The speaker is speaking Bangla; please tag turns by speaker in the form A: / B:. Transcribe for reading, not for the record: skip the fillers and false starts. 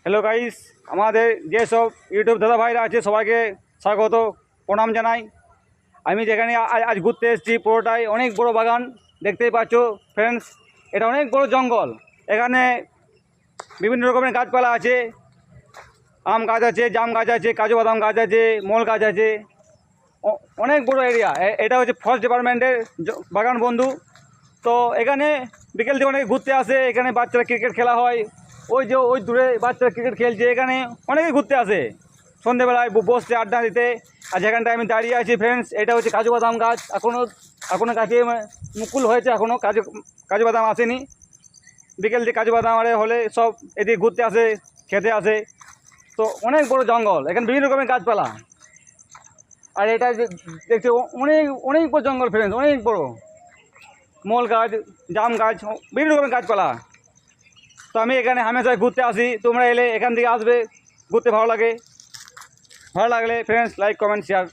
A: হ্যালো গাইস, আমাদের যেসব ইউটিউব দাদা ভাইরা আছে সবাইকে স্বাগত প্রণাম জানাই। আমি যেখানে আজ ঘুরতে এসেছি পুরোটাই অনেক বড় বাগান, দেখতেই পাচ্ছ ফ্রেন্ডস। এটা অনেক বড় জঙ্গল। এখানে বিভিন্ন রকমের গাছপালা আছে, আম গাছ আছে, জাম গাছ আছে, কাজু বাদাম গাছ আছে, মল গাছ আছে। অনেক বড় এরিয়া। এটা হচ্ছে ফরেস্ট ডিপার্টমেন্টের বাগান বন্ধু। তো এখানে বিকেল থেকে অনেকে ঘুরতে আসে। এখানে বাচ্চারা ক্রিকেট খেলা হয়, ওই দূরে বাচ্চারা ক্রিকেট খেলছে। এখানে অনেকে ঘুরতে আসে সন্ধ্যেবেলায় বসতে আড্ডা দিতে। আর যেখানটায় আমি দাঁড়িয়ে আছি ফ্রেন্ডস, এটা হচ্ছে কাজু বাদাম গাছ। এখনও গাছে মুকুল হয়েছে, এখনও কাজু বাদাম আসেনি। বিকেল দিয়ে কাজু বাদাম হলে সব এদিকে ঘুরতে আসে, খেতে আসে। তো অনেক বড় জঙ্গল, এখানে বিভিন্ন রকমের গাছপালা। আর এটা দেখছি অনেক অনেক বড় জঙ্গল ফ্রেন্ডস, অনেক বড়। মল গাছ, জাম গাছ, বিভিন্ন রকমের গাছপালা। তো আমি এখানে হামেশায় ঘুরতে আসি। তোমরা এলে এখান থেকে আসবে, ঘুরতে ভালো লাগলে ফ্রেন্ডস লাইক কমেন্ট শেয়ার